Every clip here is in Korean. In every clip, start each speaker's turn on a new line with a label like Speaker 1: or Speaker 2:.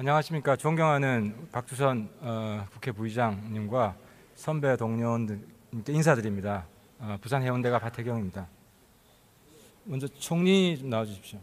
Speaker 1: 안녕하십니까. 존경하는 박주선 국회 부의장님과 선배 동료님께 인사드립니다. 부산 해운대가 박태경입니다. 먼저 총리 좀 나와주십시오.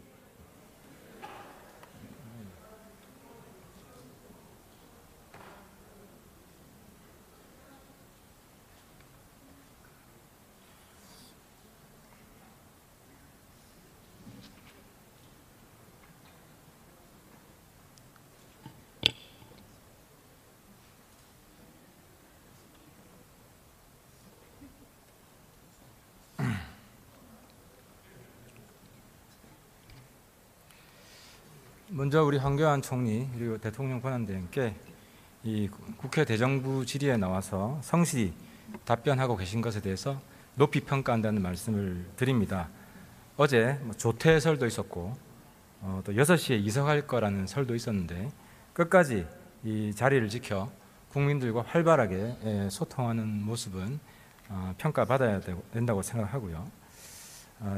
Speaker 1: 먼저 우리 황교안 총리 그리고 대통령 권한대행께 이 국회 대정부 질의에 나와서 성실히 답변하고 계신 것에 대해서 높이 평가한다는 말씀을 드립니다. 어제 조퇴설도 있었고 또 6시에 이석할 거라는 설도 있었는데 끝까지 이 자리를 지켜 국민들과 활발하게 소통하는 모습은 평가받아야 된다고 생각하고요.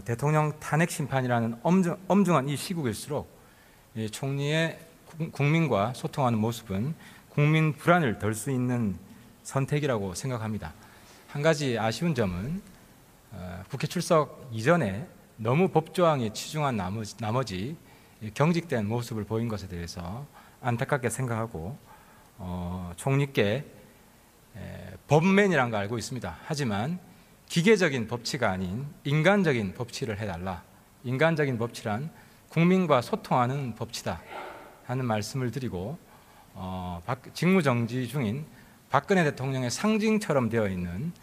Speaker 1: 대통령 탄핵 심판이라는 엄중한 이 시국일수록 총리의 국민과 소통하는 모습은 국민 불안을 덜 수 있는 선택이라고 생각합니다. 한 가지 아쉬운 점은 국회 출석 이전에 너무 법조항에 치중한 나머지 경직된 모습을 보인 것에 대해서 안타깝게 생각하고 총리께 법맨이라는 걸 알고 있습니다. 하지만 기계적인 법치가 아닌 인간적인 법치를 해달라. 인간적인 법치란 국민과 소통하는 법치다 하는 말씀을 드리고 직무정지 중인 박근혜 대통령의 상징처럼 되어 있는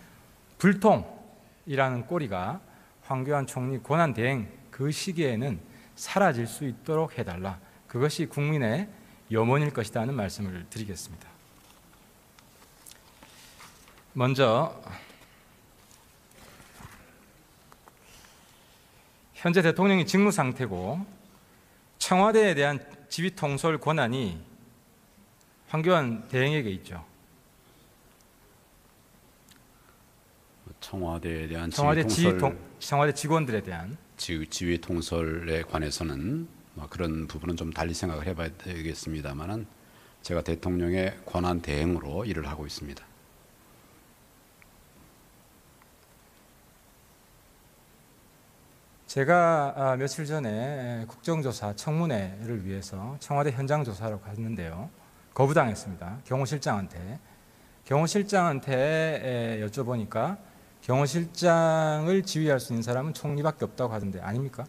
Speaker 1: 불통이라는 꼬리가 황교안 총리 권한대행 그 시기에는 사라질 수 있도록 해달라. 그것이 국민의 염원일 것이다 하는 말씀을 드리겠습니다. 먼저 현재 대통령이 직무 상태고 청와대에 대한 지휘 통솔 권한이 황교안 대행에게 있죠.
Speaker 2: 청와대에 대한
Speaker 1: 청와대 직원들에 대한
Speaker 2: 지휘 통솔에 관해서는 그런 부분은 좀 달리 생각을 해봐야 되겠습니다만은 제가 대통령의 권한 대행으로 일을 하고 있습니다.
Speaker 1: 제가 며칠 전에 국정조사 청문회를 위해서 청와대 현장 조사로 갔는데요. 거부당했습니다. 경호실장한테 여쭤보니까 경호실장을 지휘할 수 있는 사람은 총리밖에 없다고 하던데 아닙니까?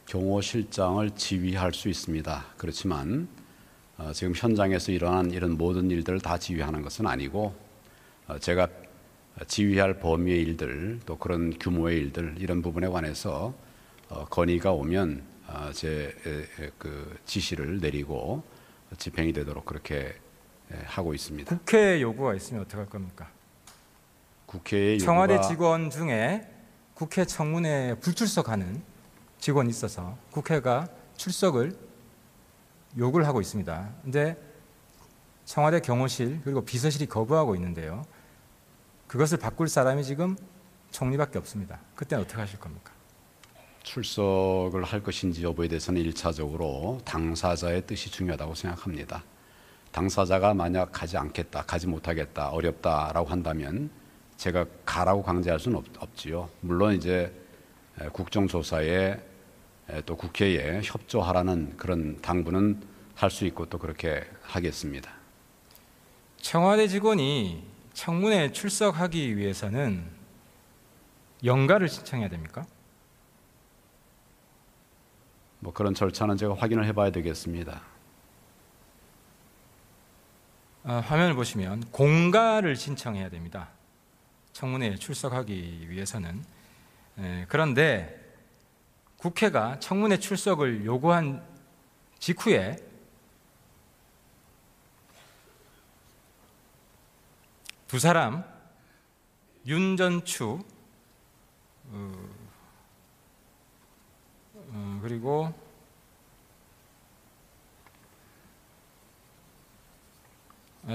Speaker 2: 경호실장을 지휘할 수 있습니다. 그렇지만 지금 현장에서 일어난 이런 모든 일들을 다 지휘하는 것은 아니고 제가 지휘할 범위의 일들 또 그런 규모의 일들 이런 부분에 관해서 건의가 오면 제 그 지시를 내리고 집행이 되도록 그렇게 하고 있습니다.
Speaker 1: 국회 요구가 있으면 어떻게 할 겁니까?
Speaker 2: 국회의
Speaker 1: 청와대 직원 중에 국회 청문회에 불출석하는 직원이 있어서 국회가 출석을 요구를 하고 있습니다. 그런데 청와대 경호실 그리고 비서실이 거부하고 있는데요. 그것을 바꿀 사람이 지금 총리밖에 없습니다. 그때는 어떻게 하실 겁니까?
Speaker 2: 출석을 할 것인지 여부에 대해서는 1차적으로 당사자의 뜻이 중요하다고 생각합니다. 당사자가 만약 가지 않겠다, 가지 못하겠다, 어렵다라고 한다면 제가 가라고 강제할 수는 없지요. 물론 이제 국정조사에 또 국회에 협조하라는 그런 당부는 할 수 있고 또 그렇게 하겠습니다.
Speaker 1: 청와대 직원이 청문회에 출석하기 위해서는 연가를 신청해야 됩니까?
Speaker 2: 그런 절차는 제가 확인을 해봐야 되겠습니다.
Speaker 1: 화면을 보시면 공가를 신청해야 됩니다. 청문회에 출석하기 위해서는. 그런데 국회가 청문회 출석을 요구한 직후에 두 사람 윤전추 그리고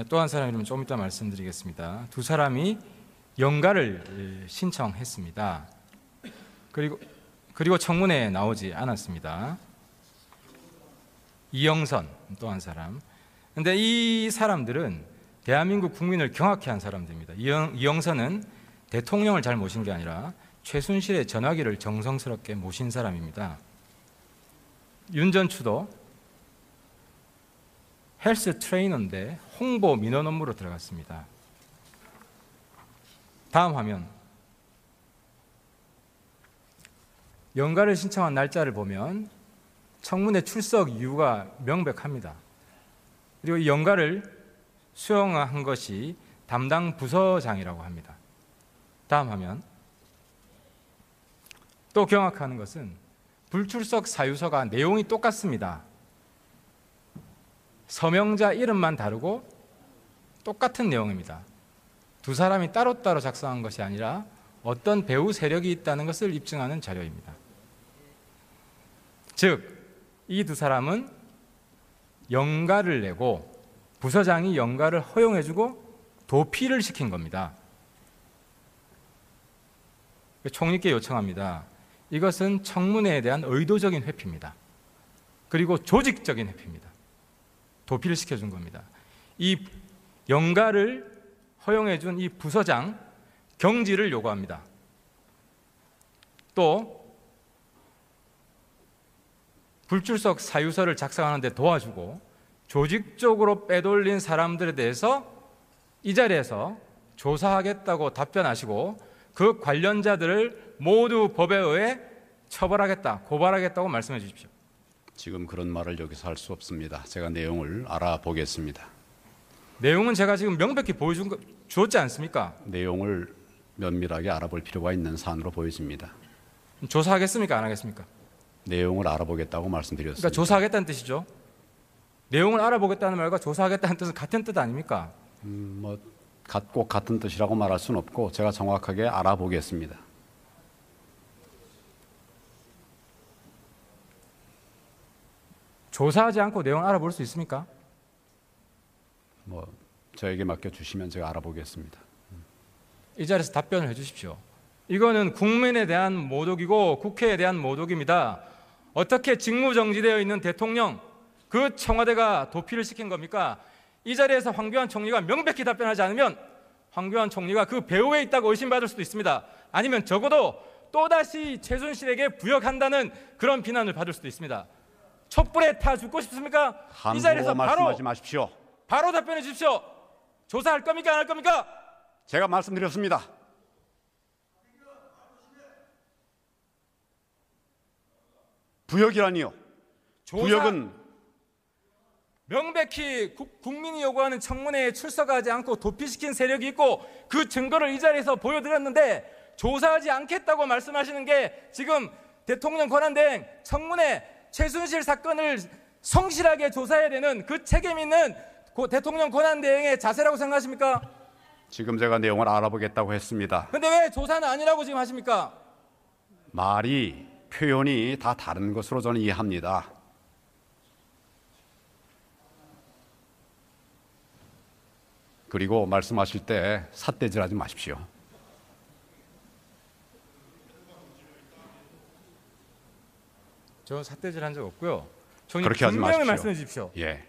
Speaker 1: 또 한 사람 이름은 좀 이따 말씀드리겠습니다. 두 사람이 연가를 신청했습니다. 그리고 청문회에 나오지 않았습니다. 이영선 또 한 사람. 근데 이 사람들은 대한민국 국민을 경악해 한 사람들입니다. 이영선은 대통령을 잘 모신 게 아니라 최순실의 전화기를 정성스럽게 모신 사람입니다. 윤전추도 헬스 트레이너인데 홍보 민원 업무로 들어갔습니다. 다음 화면. 연가를 신청한 날짜를 보면 청문회 출석 이유가 명백합니다. 그리고 이 연가를 수용한 것이 담당 부서장이라고 합니다. 다음 화면. 또 경악하는 것은 불출석 사유서가 내용이 똑같습니다. 서명자 이름만 다르고 똑같은 내용입니다. 두 사람이 따로따로 작성한 것이 아니라 어떤 배후 세력이 있다는 것을 입증하는 자료입니다. 즉, 이 두 사람은 연가를 내고 부서장이 연가를 허용해주고 도피를 시킨 겁니다. 총리께 요청합니다. 이것은 청문회에 대한 의도적인 회피입니다. 그리고 조직적인 회피입니다. 도피를 시켜준 겁니다. 이 연가를 허용해준 이 부서장 경질을 요구합니다. 또 불출석 사유서를 작성하는 데 도와주고 조직적으로 빼돌린 사람들에 대해서 이 자리에서 조사하겠다고 답변하시고 그 관련자들을 모두 법에 의해 처벌하겠다, 고발하겠다고 말씀해 주십시오.
Speaker 2: 지금 그런 말을 여기서 할 수 없습니다. 제가 내용을 알아보겠습니다.
Speaker 1: 내용은 제가 지금 명백히 주었지 않습니까?
Speaker 2: 내용을 면밀하게 알아볼 필요가 있는 사안으로 보여집니다.
Speaker 1: 조사하겠습니까? 안 하겠습니까?
Speaker 2: 내용을 알아보겠다고 말씀드렸습니다.
Speaker 1: 그러니까 조사하겠다는 뜻이죠. 내용을 알아보겠다는 말과 조사하겠다는 뜻은 같은 뜻 아닙니까?
Speaker 2: 꼭 같은 뜻이라고 말할 수는 없고 제가 정확하게 알아보겠습니다.
Speaker 1: 조사하지 않고 내용을 알아볼 수 있습니까?
Speaker 2: 저에게 맡겨주시면 제가 알아보겠습니다.
Speaker 1: 이 자리에서 답변을 해주십시오. 이거는 국민에 대한 모독이고 국회에 대한 모독입니다. 어떻게 직무정지되어 있는 대통령, 그 청와대가 도피를 시킨 겁니까? 이 자리에서 황교안 총리가 명백히 답변하지 않으면 황교안 총리가 그 배후에 있다고 의심받을 수도 있습니다. 아니면 적어도 또다시 최순실에게 부역한다는 그런 비난을 받을 수도 있습니다. 촛불에 타 죽고 싶습니까? 이 자리에서
Speaker 2: 말씀하지 마십시오.
Speaker 1: 바로 답변해 주십시오. 조사할 겁니까? 안 할 겁니까?
Speaker 2: 제가 말씀드렸습니다. 부역이라니요. 부역은
Speaker 1: 명백히 국민이 요구하는 청문회에 출석하지 않고 도피시킨 세력이 있고 그 증거를 이 자리에서 보여드렸는데 조사하지 않겠다고 말씀하시는 게 지금 대통령 권한대행 청문회 최순실 사건을 성실하게 조사해야 되는 그 책임 있는 대통령 권한대행의 자세라고 생각하십니까?
Speaker 2: 지금 제가 내용을 알아보겠다고 했습니다.
Speaker 1: 그런데 왜 조사는 아니라고 지금 하십니까?
Speaker 2: 표현이 다 다른 것으로 저는 이해합니다. 그리고 말씀하실 때 삿대질하지 마십시오.
Speaker 1: 저 삿대질한 적 없고요.
Speaker 2: 그렇게 하지
Speaker 1: 분명히
Speaker 2: 마십시오.
Speaker 1: 말씀해 주십시오.
Speaker 2: 예,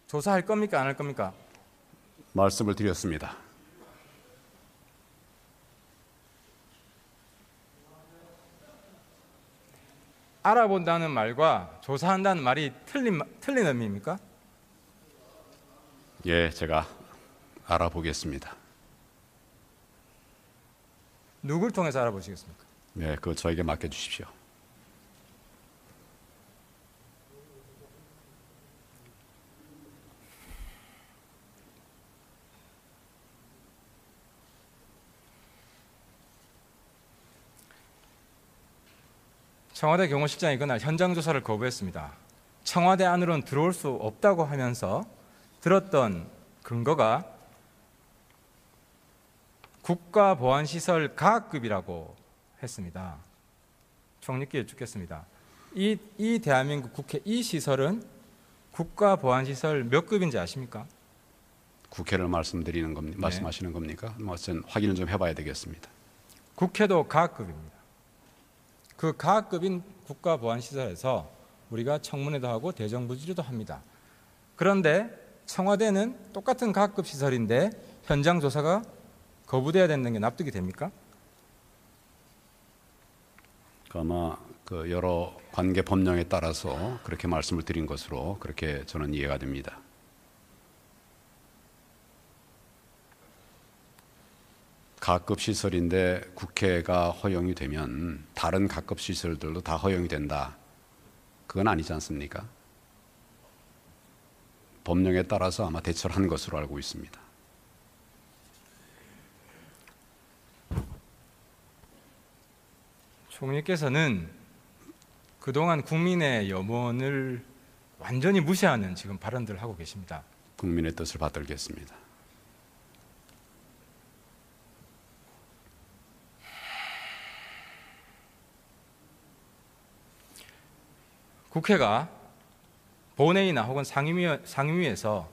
Speaker 1: 조사할 겁니까? 안 할 겁니까?
Speaker 2: 말씀을 드렸습니다.
Speaker 1: 알아본다는 말과 조사한다는 말이 틀린 의미입니까?
Speaker 2: 예, 제가 알아보겠습니다.
Speaker 1: 누굴 통해서 알아보시겠습니까?
Speaker 2: 네, 그거 저에게 맡겨주십시오.
Speaker 1: 청와대 경호실장이 그날 현장 조사를 거부했습니다. 청와대 안으로는 들어올 수 없다고 하면서 들었던 근거가 국가보안시설 가급이라고 했습니다. 총리께 여쭙겠습니다. 이 대한민국 국회 이 시설은 국가보안시설 몇 급인지 아십니까?
Speaker 2: 국회를 말씀드리는 겁니까? 말씀하시는 겁니까? 저는 확인을 좀 해봐야 되겠습니다.
Speaker 1: 국회도 가급입니다. 그 가급인 국가보안시설에서 우리가 청문회도 하고 대정부 질의도 합니다. 그런데 청와대는 똑같은 각급 시설인데 현장 조사가 거부돼야 된다는 게 납득이 됩니까?
Speaker 2: 아마 그 여러 관계 법령에 따라서 그렇게 말씀을 드린 것으로 그렇게 저는 이해가 됩니다. 각급 시설인데 국회가 허용이 되면 다른 각급 시설들도 다 허용이 된다. 그건 아니지 않습니까? 법령에 따라서 아마 대처를 한 것으로 알고 있습니다.
Speaker 1: 총리께서는 그동안 국민의 염원을 완전히 무시하는 지금 발언들을 하고 계십니다.
Speaker 2: 국민의 뜻을 받들겠습니다.
Speaker 1: 국회가 본회의나 혹은 상임위에서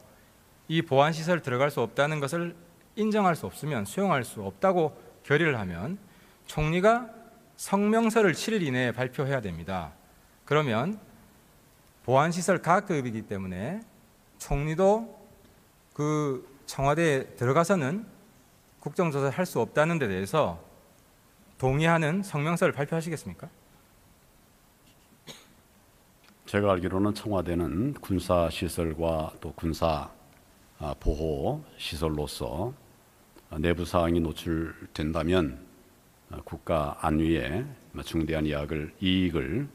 Speaker 1: 이 보안시설 들어갈 수 없다는 것을 인정할 수 없으면 수용할 수 없다고 결의를 하면 총리가 성명서를 7일 이내에 발표해야 됩니다. 그러면 보안시설 가급이기 때문에 총리도 그 청와대에 들어가서는 국정조사를 할 수 없다는 데 대해서 동의하는 성명서를 발표하시겠습니까?
Speaker 2: 제가 알기로는 청와대는 군사시설과 또 군사 보호 시설로서 내부 사항이 노출된다면 국가 안위에 중대한 이익을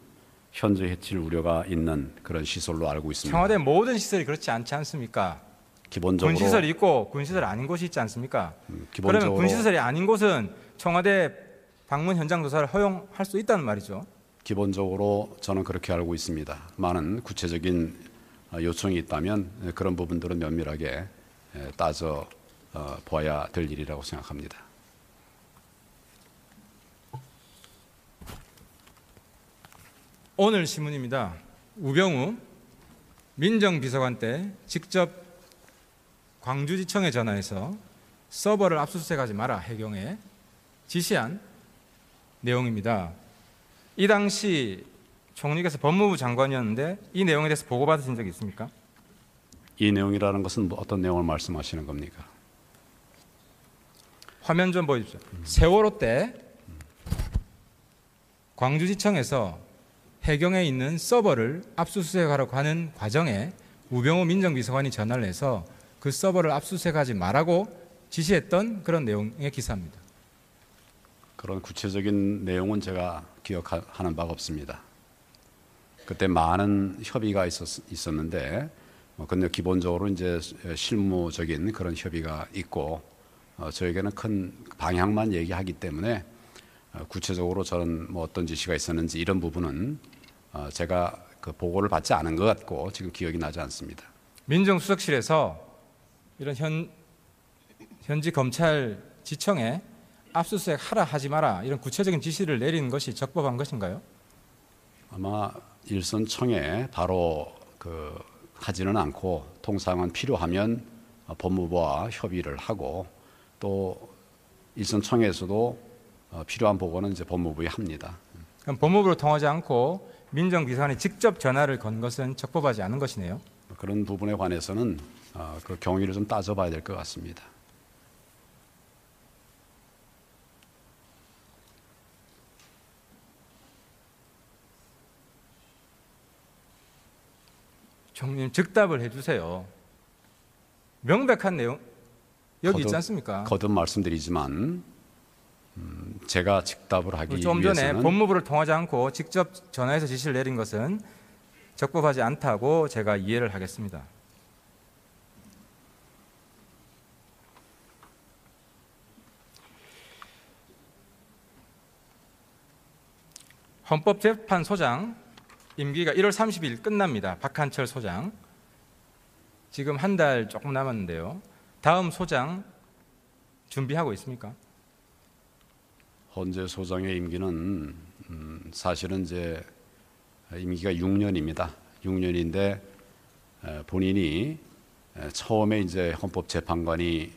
Speaker 2: 현재 해칠 우려가 있는 그런 시설로 알고 있습니다.
Speaker 1: 청와대 모든 시설이 그렇지 않지 않습니까?
Speaker 2: 기본적으로
Speaker 1: 군시설이 있고 군시설 아닌 곳이 있지 않습니까?
Speaker 2: 기본적으로
Speaker 1: 그러면 군시설이 아닌 곳은 청와대 방문 현장 조사를 허용할 수 있다는 말이죠.
Speaker 2: 기본적으로 저는 그렇게 알고 있습니다. 많은 구체적인 요청이 있다면 그런 부분들은 면밀하게 따져 보아야 될 일이라고 생각합니다.
Speaker 1: 오늘 신문입니다. 우병우 민정비서관 때 직접 광주지청에 전화해서 서버를 압수수색하지 마라 해경에 지시한 내용입니다. 이 당시 총리께서 법무부 장관이었는데 이 내용에 대해서 보고받으신 적이 있습니까?
Speaker 2: 이 내용이라는 것은 어떤 내용을 말씀하시는 겁니까?
Speaker 1: 화면 좀 보여주십시오. 세월호 때 광주지청에서 해경에 있는 서버를 압수수색하려고 하는 과정에 우병우 민정비서관이 전화를 해서 그 서버를 압수수색하지 말라고 지시했던 그런 내용의 기사입니다.
Speaker 2: 그런 구체적인 내용은 제가 기억하는 바가 없습니다. 그때 많은 협의가 있었는데, 근데 기본적으로 이제 실무적인 그런 협의가 있고, 저에게는 큰 방향만 얘기하기 때문에 구체적으로 저는 뭐 어떤 지시가 있었는지 이런 부분은 제가 그 보고를 받지 않은 것 같고 지금 기억이 나지 않습니다.
Speaker 1: 민정수석실에서 이런 현지 검찰 지청에 압수수색 하라 하지 마라 이런 구체적인 지시를 내리는 것이 적법한 것인가요?
Speaker 2: 아마 일선청에 바로 하지는 않고 통상은 필요하면 법무부와 협의를 하고 또 일선청에서도 필요한 보고는 이제 법무부에 합니다.
Speaker 1: 그럼 법무부로 통하지 않고 민정비서관이 직접 전화를 건 것은 적법하지 않은 것이네요.
Speaker 2: 그런 부분에 관해서는 그 경위를 좀 따져봐야 될 것 같습니다.
Speaker 1: 총리님 즉답을 해주세요. 명백한 내용 여기 있지 않습니까?
Speaker 2: 거듭 말씀드리지만 제가 즉답을 하기
Speaker 1: 좀 전에
Speaker 2: 위해서는
Speaker 1: 법무부를 통하지 않고 직접 전화해서 지시를 내린 것은 적법하지 않다고 제가 이해를 하겠습니다. 헌법재판소장 임기가 1월 30일 끝납니다. 박한철 소장. 지금 한 달 조금 남았는데요. 다음 소장 준비하고 있습니까?
Speaker 2: 헌재 소장의 임기는 사실은 이제 임기가 6년입니다. 6년인데 본인이 처음에 이제 헌법재판관이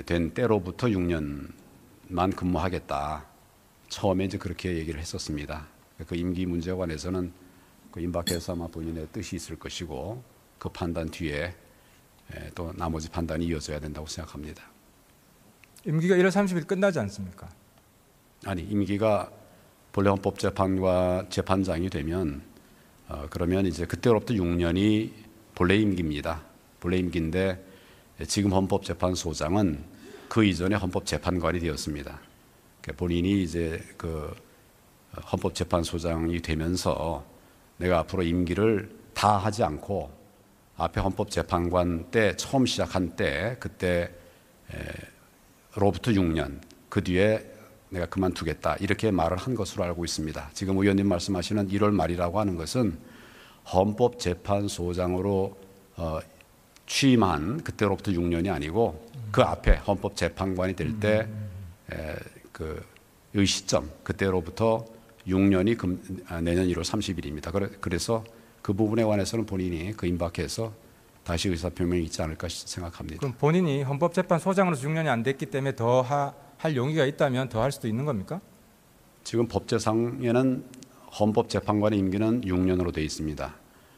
Speaker 2: 된 때로부터 6년만 근무하겠다. 처음에 이제 그렇게 얘기를 했었습니다. 그 임기 문제에 관해서는 그 임박해서 아마 본인의 뜻이 있을 것이고 그 판단 뒤에 또 나머지 판단이 이어져야 된다고 생각합니다.
Speaker 1: 임기가 1월 30일 끝나지 않습니까?
Speaker 2: 아니, 임기가 본래 헌법재판과 재판장이 되면 그러면 이제 그때로부터 6년이 본래 임기입니다. 본래 임기인데 지금 헌법재판소장은 그 이전에 헌법재판관이 되었습니다. 그러니까 본인이 이제 그 헌법재판소장이 되면서 내가 앞으로 임기를 다 하지 않고 앞에 헌법재판관 때 처음 시작한 때 그때로부터 6년 그 뒤에 내가 그만두겠다 이렇게 말을 한 것으로 알고 있습니다. 지금 의원님 말씀하시는 1월 말이라고 하는 것은 헌법재판소장으로 취임한 그때로부터 6년이 아니고 그 앞에 헌법재판관이 될 때 그 시점 그때로부터 6년이 내년 1월 30일입니다. 그래서 그 부분에 관해서는 본인이 그 임박해서 다시 의사표명이 있지 않을까 생각합니다.
Speaker 1: 그럼 본인이 헌법재판소장으로서 6년이 안 됐기 때문에 더 할 용의가 있다면 더 할 수도 있는 겁니까?
Speaker 2: 지금 법제상에는 헌법재판관의 임기는 6년으로 되어 있습니다.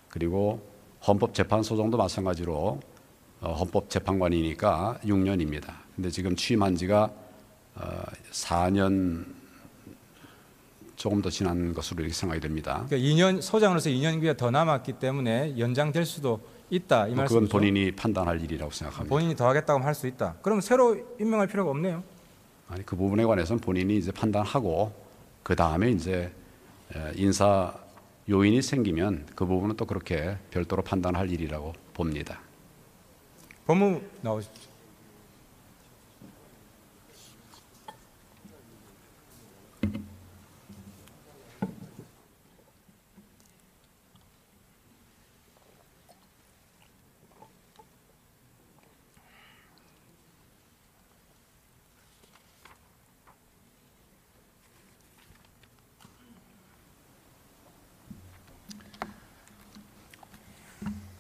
Speaker 2: 그리고 헌법재판소장도 마찬가지로 헌법재판관이니까 6년입니다. 근데 지금 취임한 지가 4년 조금 더 지난 것으로 이렇게 생각이 됩니다.
Speaker 1: 그러니까 2년 소장으로서 2년기가 더 남았기 때문에 연장될 수도 있다 이 말씀이죠.
Speaker 2: 그건 본인이 판단할 일이라고 생각합니다.
Speaker 1: 본인이 더 하겠다고 하면 할 수 있다. 그럼 새로 임명할 필요가 없네요.
Speaker 2: 아니, 그 부분에 관해서는 본인이 이제 판단하고 그 다음에 이제 인사 요인이 생기면 그 부분은 또 그렇게 별도로 판단할 일이라고 봅니다.
Speaker 1: 법무부 나오십시오.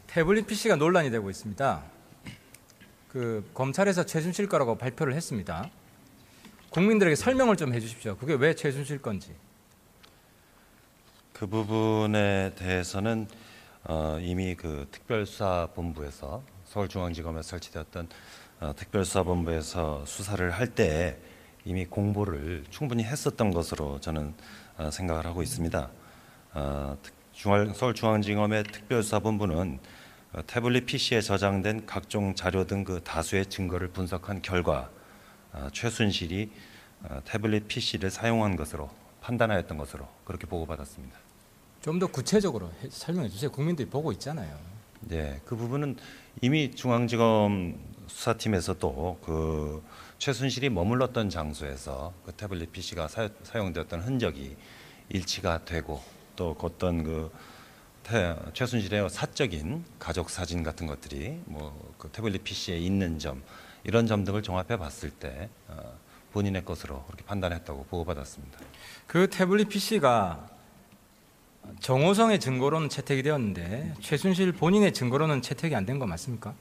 Speaker 1: 태블릿 PC가 논란이 되고 있습니다. 그 검찰에서 최순실 거라고 발표를 했습니다. 국민들에게 설명을 좀 해주십시오. 그게 왜 최순실 건지.
Speaker 3: 그 부분에 대해서는 이미 그 특별수사본부에서 서울중앙지검에 설치되었던 특별수사본부에서 수사를 할 때 이미 공보를 충분히 했었던 것으로 저는 생각을 하고 있습니다. 서울중앙지검의 특별수사본부는 태블릿 PC에 저장된 각종 자료 등 그 다수의 증거를 분석한 결과 최순실이 태블릿 PC를 사용한 것으로 판단하였던 것으로 그렇게 보고받았습니다.
Speaker 1: 좀 더 구체적으로 설명해 주세요. 국민들이 보고 있잖아요.
Speaker 3: 네, 그 부분은 이미 중앙지검 수사팀에서도 그 최순실이 머물렀던 장소에서 그 태블릿 PC가 사용되었던 흔적이 일치가 되고 또 어떤 그 최순실의 사적인 가족 사진 같은 것들이 그 태블릿 PC에 있는 점 이런 점 등을 종합해 봤을 때 본인의 것으로 그렇게 판단했다고 보고받았습니다.
Speaker 1: 그 태블릿 PC가 정호성의 증거로는 채택이 되었는데 최순실 본인의 증거로는 채택이 안 된 거 맞습니까?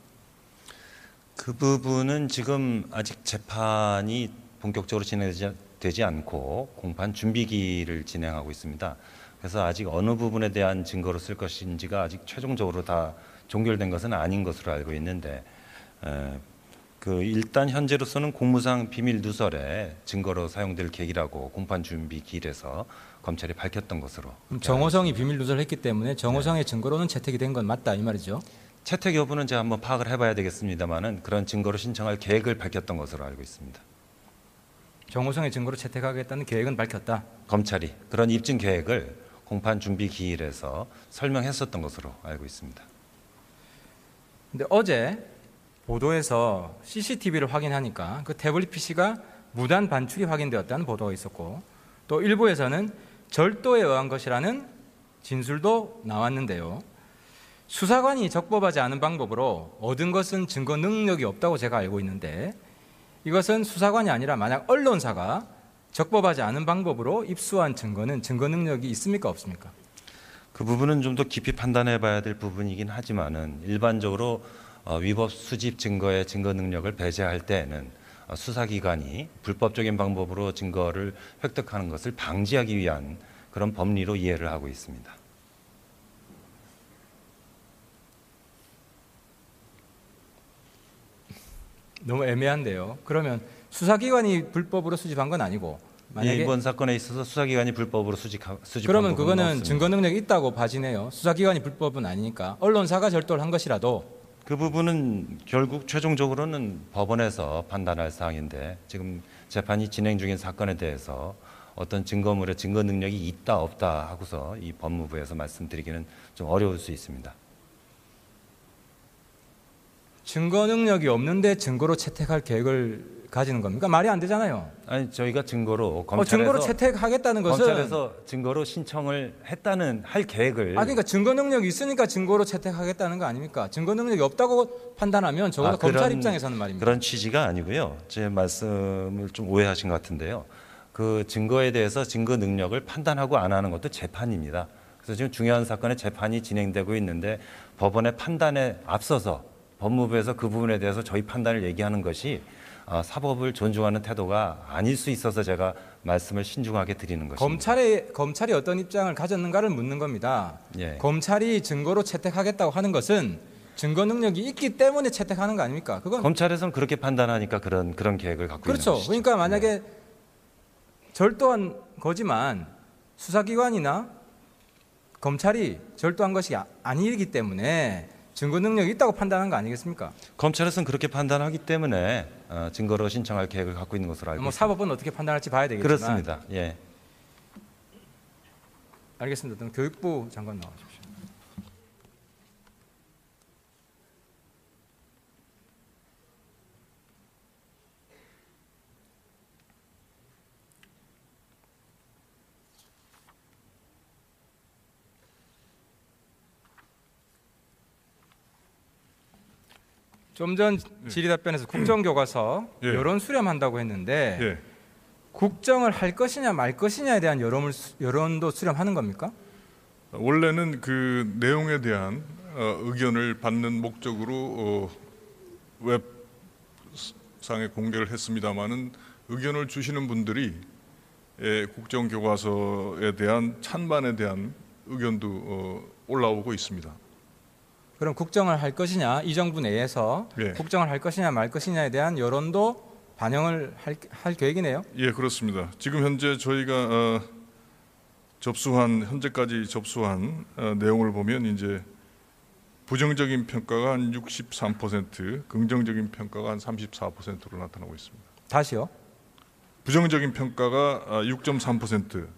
Speaker 3: 그 부분은 지금 아직 재판이 본격적으로 진행되지 않고 공판 준비기를 진행하고 있습니다. 그래서 아직 어느 부분에 대한 증거로 쓸 것인지가 아직 최종적으로 다 종결된 것은 아닌 것으로 알고 있는데 그 일단 현재로서는 공무상 비밀 누설의 증거로 사용될 계기라고 공판 준비 기일에서 검찰이 밝혔던 것으로.
Speaker 1: 정호성이 비밀 누설했기 때문에 정호성의 증거로는 채택이 된 건 맞다 이 말이죠.
Speaker 3: 채택 여부는 제가 한번 파악을 해봐야 되겠습니다만은 그런 증거로 신청할 계획을 밝혔던 것으로 알고 있습니다.
Speaker 1: 정호성의 증거로 채택하겠다는 계획은 밝혔다.
Speaker 3: 검찰이 그런 입증 계획을 공판 준비 기일에서 설명했었던 것으로 알고 있습니다.
Speaker 1: 근데 어제 보도에서 CCTV를 확인하니까 그 태블릿 PC가 무단 반출이 확인되었다는 보도가 있었고 또 일부에서는 절도에 의한 것이라는 진술도 나왔는데요. 수사관이 적법하지 않은 방법으로 얻은 것은 증거 능력이 없다고 제가 알고 있는데 이것은 수사관이 아니라 만약 언론사가 적법하지 않은 방법으로 입수한 증거는 증거 능력이 있습니까 없습니까?
Speaker 3: 그 부분은 좀 더 깊이 판단해 봐야 될 부분이긴 하지만은 일반적으로 위법 수집 증거의 증거 능력을 배제할 때에는 수사기관이 불법적인 방법으로 증거를 획득하는 것을 방지하기 위한 그런 법리로 이해를 하고 있습니다.
Speaker 1: 너무 애매한데요. 그러면 수사기관이 불법으로 수집한 건 아니고 만약에
Speaker 3: 이번 사건에 있어서 수사기관이 불법으로 수집한
Speaker 1: 그러면
Speaker 3: 부분은
Speaker 1: 그거는
Speaker 3: 없습니다.
Speaker 1: 증거 능력이 있다고 봐지네요. 수사기관이 불법은 아니니까 언론사가 절도를 한 것이라도
Speaker 3: 그 부분은 결국 최종적으로는 법원에서 판단할 사항인데 지금 재판이 진행 중인 사건에 대해서 어떤 증거물의 증거 능력이 있다 없다 하고서 이 법무부에서 말씀드리기는 좀 어려울 수 있습니다.
Speaker 1: 증거 능력이 없는데 증거로 채택할 계획을 가지는 겁니까? 말이 안 되잖아요.
Speaker 3: 아니 저희가 증거로
Speaker 1: 증거로 채택하겠다는 것은
Speaker 3: 검찰에서 증거로 신청을 했다는 할 계획을
Speaker 1: 그러니까 증거 능력이 있으니까 증거로 채택하겠다는 거 아닙니까? 증거 능력이 없다고 판단하면 적어도 검찰 입장에서는 말입니다.
Speaker 3: 그런 취지가 아니고요. 제 말씀을 좀 오해하신 것 같은데요. 그 증거에 대해서 증거 능력을 판단하고 안 하는 것도 재판입니다. 그래서 지금 중요한 사건의 재판이 진행되고 있는데 법원의 판단에 앞서서 법무부에서 그 부분에 대해서 저희 판단을 얘기하는 것이 사법을 존중하는 태도가 아닐 수 있어서 제가 말씀을 신중하게 드리는 것입니다.
Speaker 1: 검찰이 어떤 입장을 가졌는가를 묻는 겁니다.
Speaker 3: 예.
Speaker 1: 검찰이 증거로 채택하겠다고 하는 것은 증거 능력이 있기 때문에 채택하는 거 아닙니까? 그건
Speaker 3: 검찰에서는 그렇게 판단하니까 그런 계획을 갖고
Speaker 1: 그렇죠.
Speaker 3: 있는 것이죠.
Speaker 1: 그러니까 만약에 절도한 거지만 수사기관이나 검찰이 절도한 것이 아니기 때문에 증거 능력이 있다고 판단한 거 아니겠습니까?
Speaker 3: 검찰에서는 그렇게 판단하기 때문에 증거로 신청할 계획을 갖고 있는 것으로 알고 있습니다.
Speaker 1: 사법은 어떻게 판단할지 봐야 되겠지만
Speaker 3: 그렇습니다. 예.
Speaker 1: 알겠습니다. 그럼 교육부 장관 나와주십시오. 좀 전 질의답변에서 국정교과서
Speaker 4: 예.
Speaker 1: 여론 수렴한다고 했는데
Speaker 4: 예.
Speaker 1: 국정을 할 것이냐 말 것이냐에 대한 여론도 수렴하는 겁니까?
Speaker 4: 원래는 그 내용에 대한 의견을 받는 목적으로 웹상에 공개를 했습니다마는 의견을 주시는 분들이 국정교과서에 대한 찬반에 대한 의견도 올라오고 있습니다.
Speaker 1: 그럼 국정을 할 것이냐, 이 정부 내에서
Speaker 4: 예.
Speaker 1: 국정을 할 것이냐 말 것이냐에 대한 여론도 반영을 할 계획이네요.
Speaker 4: 예, 그렇습니다. 지금 현재 저희가 현재까지 접수한 내용을 보면 이제 부정적인 평가가 한 63%, 긍정적인 평가가 한 34%로 나타나고 있습니다.
Speaker 1: 다시요.
Speaker 4: 부정적인 평가가 6.3%,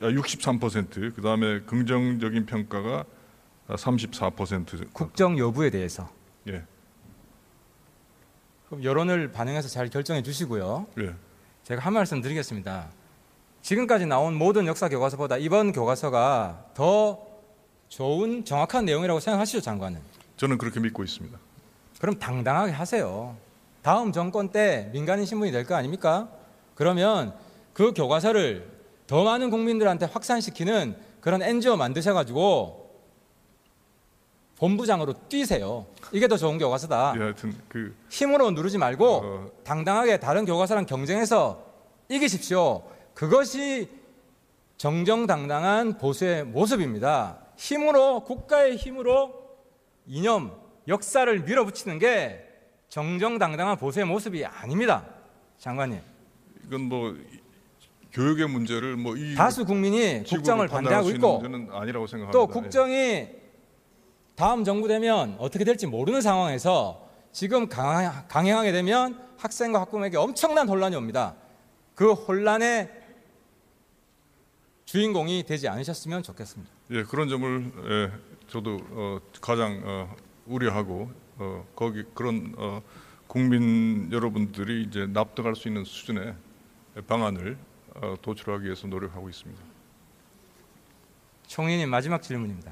Speaker 4: 63%, 그 다음에 긍정적인 평가가 34%.
Speaker 1: 국정 여부에 대해서.
Speaker 4: 예,
Speaker 1: 그럼 여론을 반영해서 잘 결정해 주시고요.
Speaker 4: 예.
Speaker 1: 제가 한 말씀 드리겠습니다. 지금까지 나온 모든 역사 교과서보다 이번 교과서가 더 좋은 정확한 내용이라고 생각하시죠, 장관은?
Speaker 4: 저는 그렇게 믿고 있습니다.
Speaker 1: 그럼 당당하게 하세요. 다음 정권 때 민간인 신분이 될 거 아닙니까? 그러면 그 교과서를 더 많은 국민들한테 확산시키는 그런 NGO 만드셔가지고 본부장으로 뛰세요. 이게 더 좋은 교과서다.
Speaker 4: 예, 하여튼
Speaker 1: 힘으로 누르지 말고 당당하게 다른 교과서랑 경쟁해서 이기십시오. 그것이 정정당당한 보수의 모습입니다. 힘으로, 국가의 힘으로 이념, 역사를 밀어붙이는 게 정정당당한 보수의 모습이 아닙니다. 장관님.
Speaker 4: 이건 뭐 교육의 문제를 이
Speaker 1: 다수 국민이 국정을 반대하고 있고
Speaker 4: 문제는 아니라고 생각합니다.
Speaker 1: 또 국정이 다음 정부 되면 어떻게 될지 모르는 상황에서 지금 강행하게 되면 학생과 학부모에게 엄청난 혼란이 옵니다. 그 혼란의 주인공이 되지 않으셨으면 좋겠습니다.
Speaker 4: 예, 그런 점을 저도 가장 우려하고 그런 국민 여러분들이 이제 납득할 수 있는 수준의 방안을 도출하기 위해서 노력하고 있습니다.
Speaker 1: 총리님 마지막 질문입니다.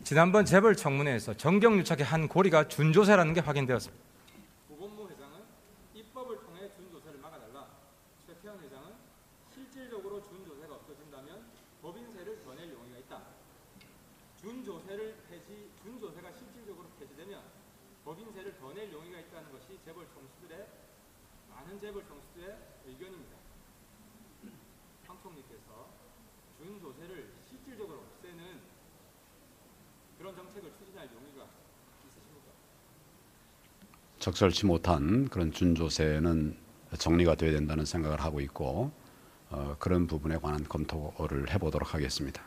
Speaker 1: 지난번 재벌 청문회에서 정경유착의 한 고리가 준조사라는 게 확인되었습니다. 고건모 회장은 입법을 통해 준조사를 막아달라. 최태원 회장은 재벌 총수들의 많은 재벌 총수들의 의견입니다. 황 총리께서 준조세를 실질적으로 없애는 그런 정책을 추진할 용의가 있으십니까?
Speaker 2: 적절치 못한 그런 준조세는 정리가 돼야 된다는 생각을 하고 있고 그런 부분에 관한 검토를 해보도록 하겠습니다.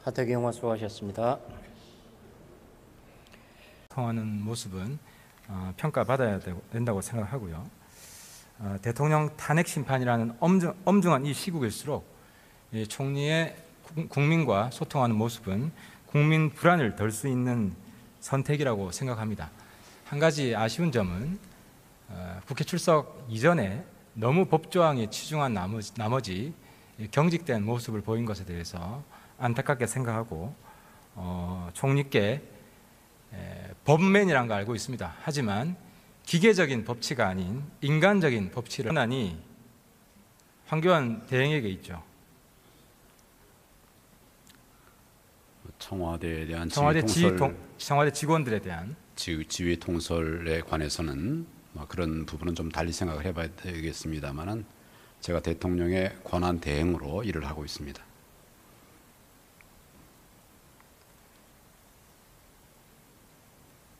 Speaker 5: 하태경 의원 수고하셨습니다.
Speaker 1: 통하는 모습은 평가받아야 된다고 생각하고요. 대통령 탄핵 심판이라는 엄중한 이 시국일수록 총리의 국민과 소통하는 모습은 국민 불안을 덜 수 있는 선택이라고 생각합니다. 한 가지 아쉬운 점은 국회 출석 이전에 너무 법조항에 치중한 나머지 경직된 모습을 보인 것에 대해서 안타깝게 생각하고 총리께 법맨이라는 거 알고 있습니다. 하지만 기계적인 법치가 아닌 인간적인 법치를 권한이 황교안 대행에게 있죠.
Speaker 2: 청와대에 대한
Speaker 1: 청와대 직원들에 대한
Speaker 2: 지휘 통솔에 관해서는 그런 부분은 좀 달리 생각을 해봐야 되겠습니다만은 제가 대통령의 권한 대행으로 일을 하고 있습니다.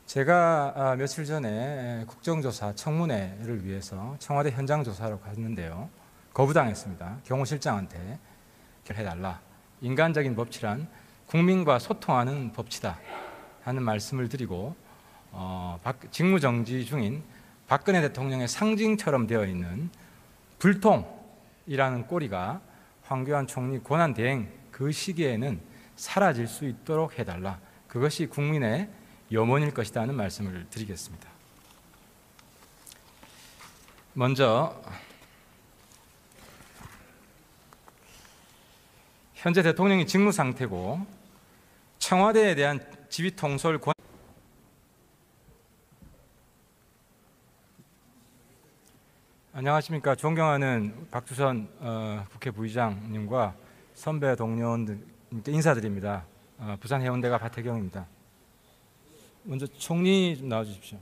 Speaker 1: 제가 며칠 전에 국정조사 청문회를 위해서 청와대 현장 조사로 갔는데요. 거부당했습니다. 경호실장한테 해달라. 인간적인 법치란 국민과 소통하는 법치다 하는 말씀을 드리고 직무정지 중인 박근혜 대통령의 상징처럼 되어 있는 불통이라는 꼬리가 황교안 총리 권한대행 그 시기에는 사라질 수 있도록 해달라. 그것이 국민의 염원일 것이다 하는 말씀을 드리겠습니다. 먼저 현재 대통령이 직무 상태고 청와대에 대한 지휘 통솔 권 안녕하십니까. 존경하는 박주선 국회 부의장님과 선배 동료님께 인사드립니다. 부산 해운대가 박태경입니다. 먼저 총리 좀 나와주십시오.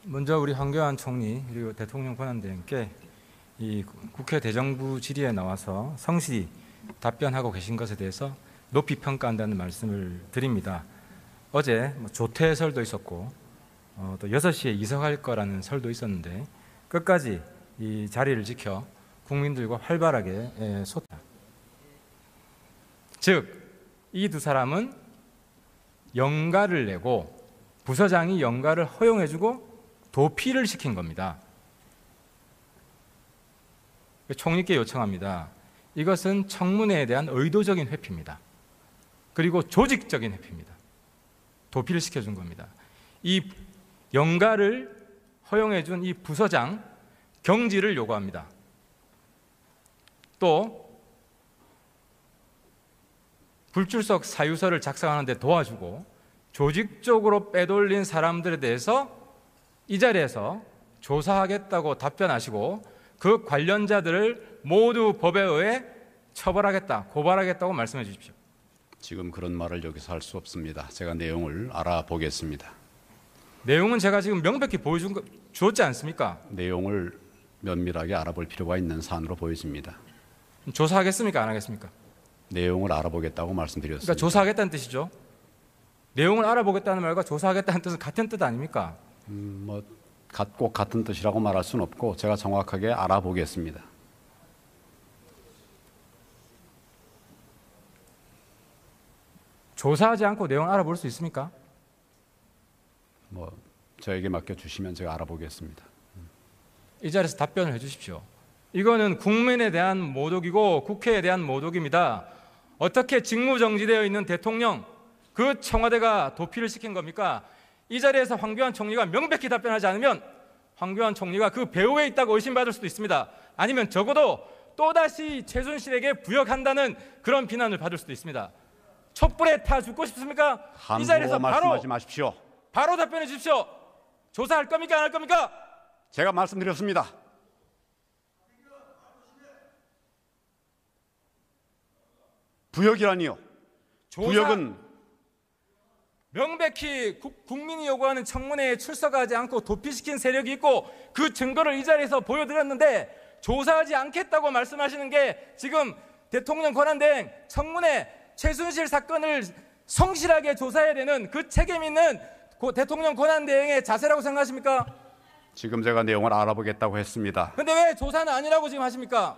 Speaker 1: 먼저 우리 황교안 총리 그리고 대통령 권한대행께 이 국회 대정부 질의에 나와서 성실히 답변하고 계신 것에 대해서 높이 평가한다는 말씀을 드립니다. 어제 조퇴설도 있었고 또 6시에 이석할 거라는 설도 있었는데 끝까지 이 자리를 지켜 국민들과 활발하게 소통. 즉 이 두 사람은 연가를 내고 부서장이 연가를 허용해주고 도피를 시킨 겁니다. 총리께 요청합니다. 이것은 청문회에 대한 의도적인 회피입니다. 그리고 조직적인 회피입니다. 도피를 시켜준 겁니다. 이 연가를 허용해준 이 부서장 경질을 요구합니다. 또 불출석 사유서를 작성하는 데 도와주고 조직적으로 빼돌린 사람들에 대해서 이 자리에서 조사하겠다고 답변하시고 그 관련자들을 모두 법에 의해 처벌하겠다, 고발하겠다고 말씀해 주십시오.
Speaker 2: 지금 그런 말을 여기서 할 수 없습니다. 제가 내용을 알아보겠습니다.
Speaker 1: 내용은 제가 지금 명백히 주었지 않습니까?
Speaker 2: 내용을 면밀하게 알아볼 필요가 있는 사안으로 보여집니다.
Speaker 1: 조사하겠습니까? 안 하겠습니까?
Speaker 2: 내용을 알아보겠다고 말씀드렸습니다.
Speaker 1: 그러니까 조사하겠다는 뜻이죠. 내용을 알아보겠다는 말과 조사하겠다는 뜻은 같은 뜻 아닙니까?
Speaker 2: 꼭 같은 뜻이라고 말할 수는 없고 제가 정확하게 알아보겠습니다.
Speaker 1: 조사하지 않고 내용을 알아볼 수 있습니까?
Speaker 2: 저에게 맡겨주시면 제가 알아보겠습니다.
Speaker 1: 이 자리에서 답변을 해주십시오. 이거는 국민에 대한 모독이고 국회에 대한 모독입니다. 어떻게 직무정지되어 있는 대통령, 그 청와대가 도피를 시킨 겁니까? 이 자리에서 황교안 총리가 명백히 답변하지 않으면 황교안 총리가 그 배후에 있다고 의심받을 수도 있습니다. 아니면 적어도 또다시 최순실에게 부역한다는 그런 비난을 받을 수도 있습니다. 촛불에 타 죽고 싶습니까? 이 자리에서
Speaker 2: 말씀하지 마십시오.
Speaker 1: 바로 답변해 주십시오. 조사할 겁니까? 안 할 겁니까?
Speaker 2: 제가 말씀드렸습니다. 부역이라니요. 부역은
Speaker 1: 명백히 국민이 요구하는 청문회에 출석하지 않고 도피시킨 세력이 있고 그 증거를 이 자리에서 보여드렸는데 조사하지 않겠다고 말씀하시는 게 지금 대통령 권한대행 청문회 최순실 사건을 성실하게 조사해야 되는 그 책임 있는 대통령 권한대행의 자세라고 생각하십니까?
Speaker 2: 지금 제가 내용을 알아보겠다고 했습니다.
Speaker 1: 근데 왜 조사는 아니라고 지금 하십니까?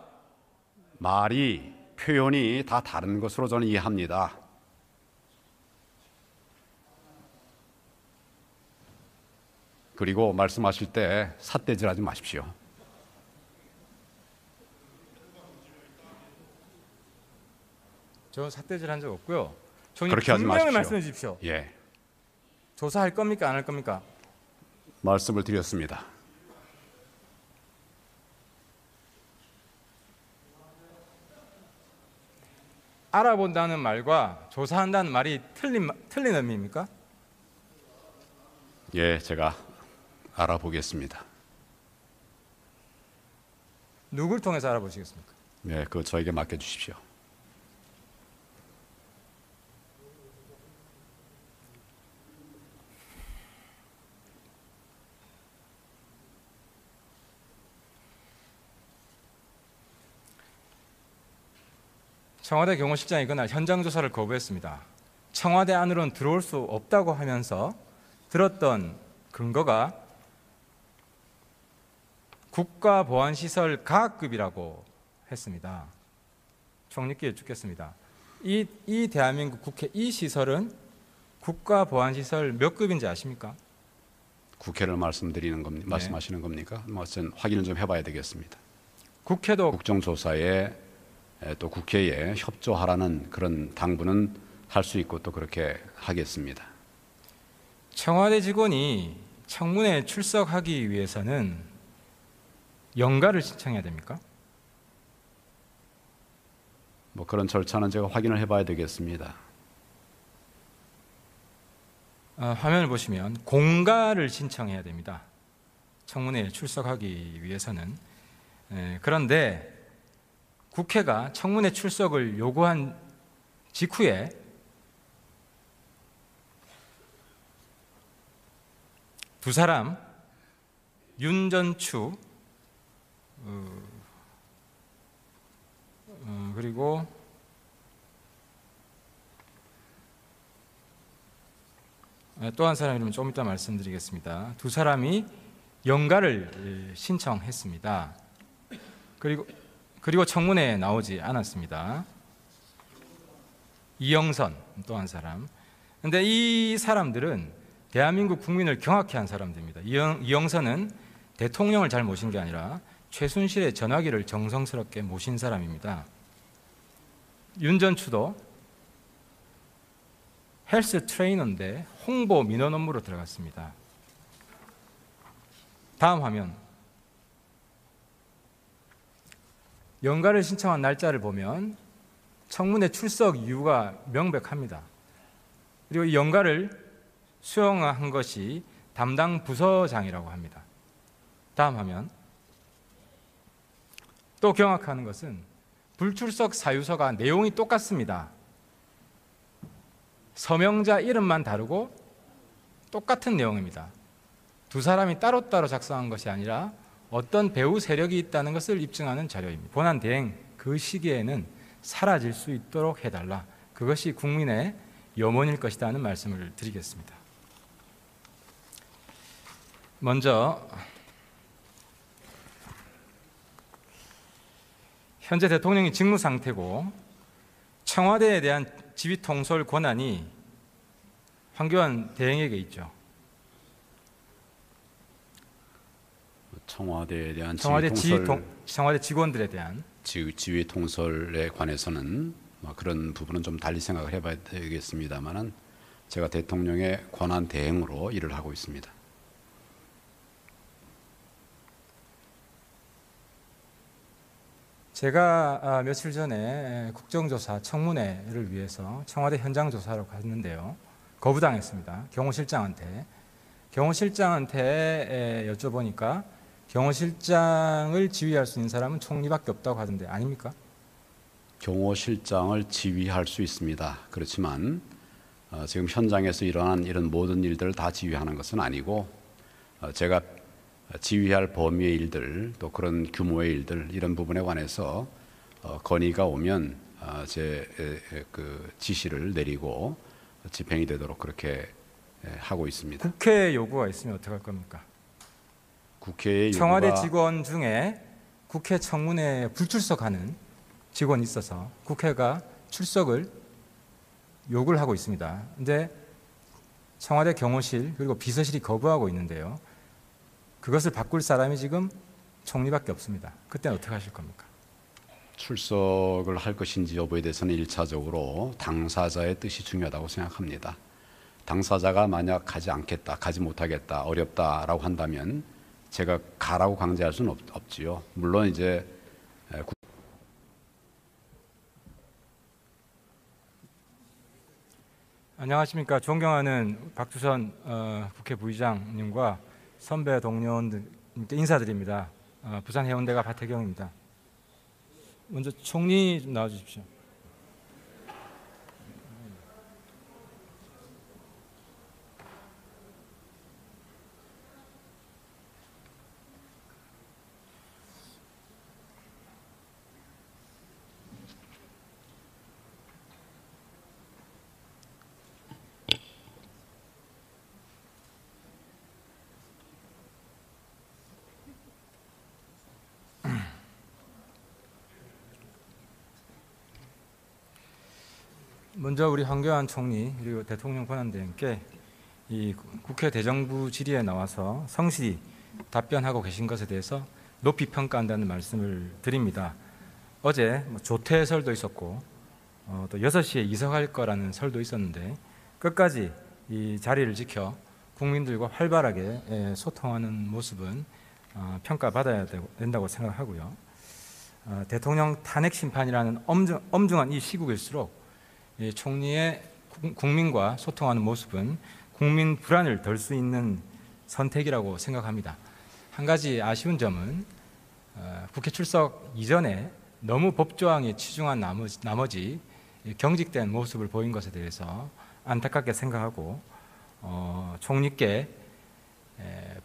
Speaker 2: 표현이 다 다른 것으로 저는 이해합니다. 그리고 말씀하실 때 삿대질하지 마십시오.
Speaker 1: 저 삿대질한 적 없고요.
Speaker 2: 그렇게 하지
Speaker 1: 분명히
Speaker 2: 마십시오.
Speaker 1: 말씀해 주십시오.
Speaker 2: 예,
Speaker 1: 조사할 겁니까? 안 할 겁니까?
Speaker 2: 말씀을 드렸습니다.
Speaker 1: 알아본다는 말과 조사한다는 말이 틀린 의미입니까?
Speaker 2: 예, 제가 알아보겠습니다.
Speaker 1: 누굴 통해서 알아보시겠습니까?
Speaker 2: 네, 그거 저에게 맡겨주십시오.
Speaker 1: 청와대 경호실장이 그날 현장 조사를 거부했습니다. 청와대 안으로는 들어올 수 없다고 하면서 들었던 근거가 국가보안시설 가급이라고 했습니다. 총리께 여쭙겠습니다. 이 대한민국 국회 이 시설은 국가보안시설 몇 급인지 아십니까?
Speaker 2: 국회를 말씀하시는 겁니까? 전 확인을 좀 해봐야 되겠습니다.
Speaker 1: 국회도
Speaker 2: 국정조사에 또 국회에 협조하라는 그런 당부는 할 수 있고 또 그렇게 하겠습니다.
Speaker 1: 청와대 직원이 청문회에 출석하기 위해서는 연가를 신청해야 됩니까?
Speaker 2: 그런 절차는 제가 확인을 해봐야 되겠습니다.
Speaker 1: 화면을 보시면 공가를 신청해야 됩니다. 청문회에 출석하기 위해서는. 그런데 국회가 청문회 출석을 요구한 직후에 두 사람 윤전추 그리고 또 한 사람 이름은 좀 이따 말씀드리겠습니다. 두 사람이 연가를 신청했습니다. 그리고 청문회에 나오지 않았습니다. 이영선 또 한 사람. 그런데 이 사람들은 대한민국 국민을 경악해 한 사람들입니다. 이영선은 대통령을 잘 모신 게 아니라 최순실의 전화기를 정성스럽게 모신 사람입니다. 윤전추도 헬스 트레이너인데 홍보 민원 업무로 들어갔습니다. 다음 화면. 연가를 신청한 날짜를 보면 청문회 출석 이유가 명백합니다. 그리고 이 연가를 수용한 것이 담당 부서장이라고 합니다. 다음 화면. 또 경악하는 것은 불출석 사유서가 내용이 똑같습니다. 서명자 이름만 다르고 똑같은 내용입니다. 두 사람이 따로따로 작성한 것이 아니라 어떤 배후 세력이 있다는 것을 입증하는 자료입니다. 권한대행 그 시기에는 사라질 수 있도록 해달라. 그것이 국민의 염원일 것이다 하는 말씀을 드리겠습니다. 먼저 현재 대통령이 직무 상태고 청와대에 대한 지휘 통솔 권한이 황교안 대행에게 있죠.
Speaker 2: 청와대에 대한
Speaker 1: 청와대 직원들에 대한
Speaker 2: 지휘 통솔에 관해서는 그런 부분은 좀 달리 생각을 해봐야 되겠습니다만은 제가 대통령의 권한 대행으로 일을 하고 있습니다.
Speaker 1: 제가 며칠 전에 국정조사 청문회를 위해서 청와대 현장 조사로 갔는데요. 거부당했습니다. 경호실장한테 여쭤보니까 경호실장을 지휘할 수 있는 사람은 총리밖에 없다고 하던데 아닙니까?
Speaker 2: 경호실장을 지휘할 수 있습니다. 그렇지만 지금 현장에서 일어난 이런 모든 일들을 다 지휘하는 것은 아니고 제가 지휘할 범위의 일들 또 그런 규모의 일들 이런 부분에 관해서 건의가 오면 제 그 지시를 내리고 집행이 되도록 그렇게 하고 있습니다.
Speaker 1: 국회 요구가 있으면 어떻게 할 겁니까?
Speaker 2: 국회의
Speaker 1: 청와대 직원 중에 국회 청문회에 불출석하는 직원이 있어서 국회가 출석을 요구를 하고 있습니다. 그런데 청와대 경호실 그리고 비서실이 거부하고 있는데요. 그것을 바꿀 사람이 지금 총리밖에 없습니다. 그때는 어떻게 하실 겁니까?
Speaker 2: 출석을 할 것인지 여부에 대해서는 1차적으로 당사자의 뜻이 중요하다고 생각합니다. 당사자가 만약 가지 않겠다, 가지 못하겠다, 어렵다라고 한다면 제가 가라고 강제할 수는 없지요. 물론 이제
Speaker 1: 안녕하십니까. 존경하는 박주선 국회 부의장님과 선배 동료님께 인사드립니다. 부산 해운대가 박태경입니다. 먼저 총리 좀 나와주십시오. 먼저 우리 황교안 총리 그리고 대통령 권한대행께 이 국회 대정부 질의에 나와서 성실히 답변하고 계신 것에 대해서 높이 평가한다는 말씀을 드립니다. 어제 조퇴설도 있었고 또 6시에 이석할 거라는 설도 있었는데 끝까지 이 자리를 지켜 국민들과 활발하게 소통하는 모습은 평가받아야 된다고 생각하고요. 대통령 탄핵 심판이라는 엄중한 이 시국일수록 총리의 국민과 소통하는 모습은 국민 불안을 덜 수 있는 선택이라고 생각합니다. 한 가지 아쉬운 점은 국회 출석 이전에 너무 법조항에 치중한 나머지 경직된 모습을 보인 것에 대해서 안타깝게 생각하고 총리께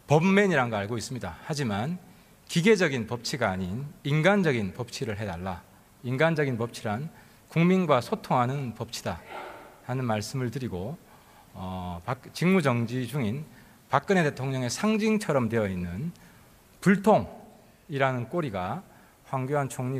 Speaker 1: 법맨이라는 거 알고 있습니다. 하지만 기계적인 법치가 아닌 인간적인 법치를 해달라. 인간적인 법치란 국민과 소통하는 법치다 하는 말씀을 드리고 직무정지 중인 박근혜 대통령의 상징처럼 되어 있는 불통이라는 꼬리가 황교안 총리